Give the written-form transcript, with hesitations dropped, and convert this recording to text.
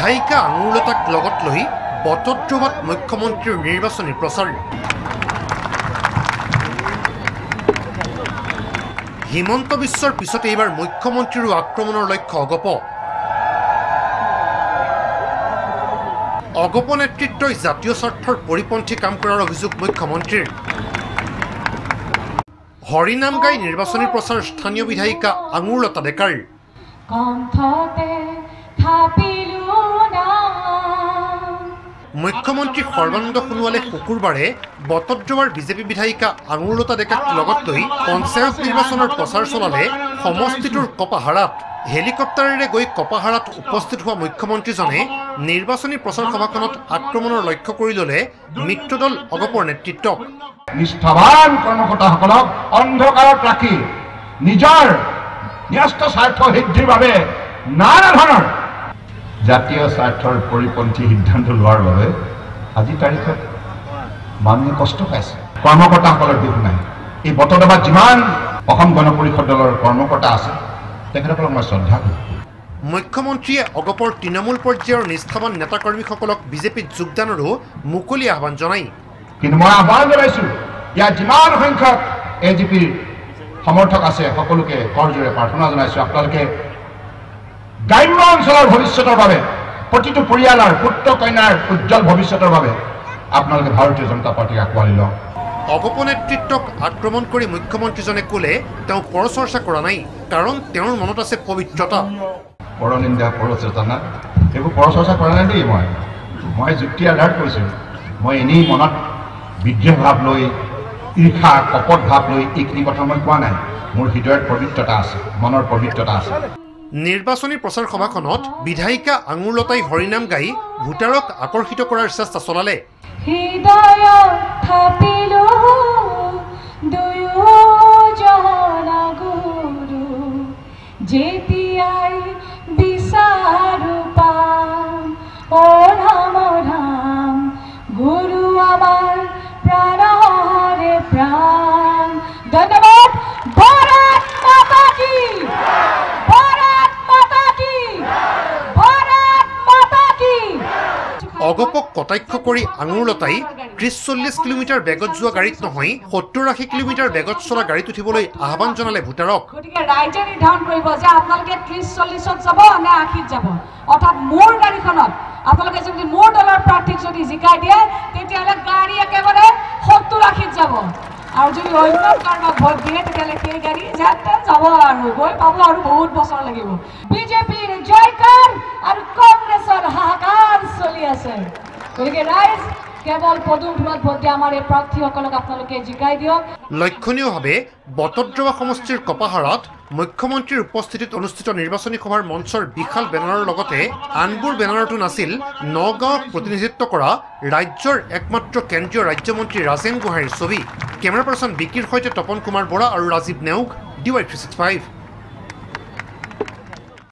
বিধায়িকা আঙুৰলতাক লগত লৈ বটদ্ৰৱাত মুখ্যমন্ত্ৰীৰ নিৰ্বাচনী প্ৰচাৰ। হিমন্ত বিশ্বৰ পিছত এইবাৰ মুখ্যমন্ত্ৰীৰ আক্ৰমণৰ লক্ষ্য অগপ নেতৃত্বই জাতীয় স্বাৰ্থৰ পৰিপন্থী কাম কৰাৰ অভিযোগ মুখ্যমন্ত্ৰীৰ। হৰিনাম গাই নিৰ্বাচনী প্ৰচাৰ স্থানীয় বিধায়িকা আঙুৰলতা ডেকাৰ। মুখ্যমন্ত্ৰী সৰ্বানন্দ সোণোৱালে শুকুৰবাৰে বটদ্ৰৱাৰ বিজেপি বিধায়িকা আঙুৰলতা ডেকাক লগত লৈ পঞ্চায়ত নিৰ্বাচনৰ প্ৰচাৰ চলালে সমষ্টিটোৰ কপাহাৰাত। হেলিকপ্টাৰেৰে গৈ কপাহাৰাত উপস্থিত হোৱা মুখ্যমন্ত্ৰীজনে নিৰ্বাচনী প্ৰচাৰ সভাখনত আক্ৰমণৰ লক্ষ্য কৰি ল'লে মিত্ৰদল অগপৰ নেতৃত্বক। নিষ্ঠাবান কৰ্মকৰ্তাসকলক অন্ধকাৰত ৰাখি নিজৰ ন্যস্ত স্বাৰ্থ সিদ্ধিৰ বাবে নানা ধৰণৰ জাতীয় স্বাৰ্থৰ পৰিপন্থী সিদ্ধান্ত লোৱাৰ বাবে আজি তাৰিখত মানুহে কষ্ট পাইছে। কৰ্মকৰ্তাসকলৰ দুখ নাই। এই বটদ্ৰৱাত যিমান অসম গণ পৰিষদ দলৰ কৰ্মকৰ্তা আছে তেখেতসকলক মই শ্ৰদ্ধা কৰোঁ। মুখ্যমন্ত্ৰীয়ে অগপৰ তৃণমূল পৰ্যায়ৰ নিষ্ঠাবান নেতাকৰ্মীসকলক বিজেপিত যোগদানৰো মুকলি আহ্বান জনায়। কিন্তু মই আহ্বান জনাইছোঁ, ইয়াত যিমান সংখ্যক এজিপিৰ সমৰ্থক আছে সকলোকে কৰজোৰে প্ৰাৰ্থনা জনাইছোঁ, আপোনালোকে গ্ৰাম্য অঞ্চলৰ ভৱিষ্যতৰ বাবে, প্ৰতিটো পৰিয়ালৰ পুত্ৰ কন্যাৰ উজ্জ্বল ভৱিষ্যতৰ বাবে আপোনালোকে ভাৰতীয় জনতা পাৰ্টীক আঁকোৱালি লওক। অগপ নেতৃত্বক আক্ৰমণ কৰি মুখ্যমন্ত্ৰীজনে ক'লে তেওঁ পৰচৰ্চা কৰা নাই, কাৰণ তেওঁৰ মনত আছে পবিত্ৰতা। পৰনিন্দা পৰচেতনা এইবোৰ পৰচৰ্চা কৰা নাই দেই। মই যুক্তি আধাৰত কৈছোঁ। মই এনেই মনত বিদ্ৰোহ ভাৱ লৈ, ঈৰ্ষা কপট ভাৱ লৈ এইখিনি কথা মই কোৱা নাই। মোৰ হৃদয়ত পবিত্ৰতা আছে, মনৰ পবিত্ৰতা আছে। নিৰ্বাচনী প্ৰচাৰ সভাখনত বিধায়িকা আঙুৰলতাই হৰিনাম গাই ভোটাৰক আকৰ্ষিত কৰাৰ চেষ্টা চলালে। অগপক কটাক্ষ কৰি আঙুৰলতাই ৩০-৪০ কিলোমিটাৰ বেগত যোৱা গাড়ীত নহয় ৭০-৮০ কিলোমিটাৰ বেগত চলা গাড়ীত উঠিবলৈ আহ্বান জনালে ভোটাৰক। গতিকে ৰাইজে নিৰ্ধাৰণ কৰিব যে আপোনালোকে ৩০-৪০ত যাব নে ৮০ত যাব। অৰ্থাৎ মোৰ গাড়ীখনত আপোনালোকে যদি মোৰ দলৰ প্ৰাৰ্থীক যদি জিকাই দিয়ে তেতিয়াহ'লে গাড়ী একেবাৰে ৭০-৮০ত যাব। আৰু যদি অন্য কাৰোবাক ভোট দিয়ে তেতিয়াহ'লে সেই গাড়ী যাতে যাব আৰু গৈ পাব আৰু বহুত বছৰ লাগিব। বিজেপিৰ জয়কাৰ আৰু কংগ্ৰেছৰ হাহাকাৰ চলি আছে। গতিকে ৰাইজ কেৱল পদুম ফুলত ভোট দিয়ে আমাৰ এই প্ৰাৰ্থীসকলক আপোনালোকে জিকাই দিয়ক। লক্ষণীয়ভাৱে বটদ্ৰৱা সমষ্টিৰ কপাহাৰাত মুখ্যমন্ত্ৰীৰ উপস্থিতিত অনুষ্ঠিত নিৰ্বাচনী সভাৰ মঞ্চৰ বিশাল বেনাৰৰ লগতে আনবোৰ বেনাৰতো নাছিল নগাঁৱক প্ৰতিনিধিত্ব কৰা ৰাজ্যৰ একমাত্ৰ কেন্দ্ৰীয় ৰাজ্যমন্ত্ৰী ৰাজেন গোহাঁইৰ ছবি। কেমেৰা পাৰ্চন বিকিৰ সৈতে তপন কুমাৰ বৰা আৰু ৰাজীৱ নেওগ, DY365।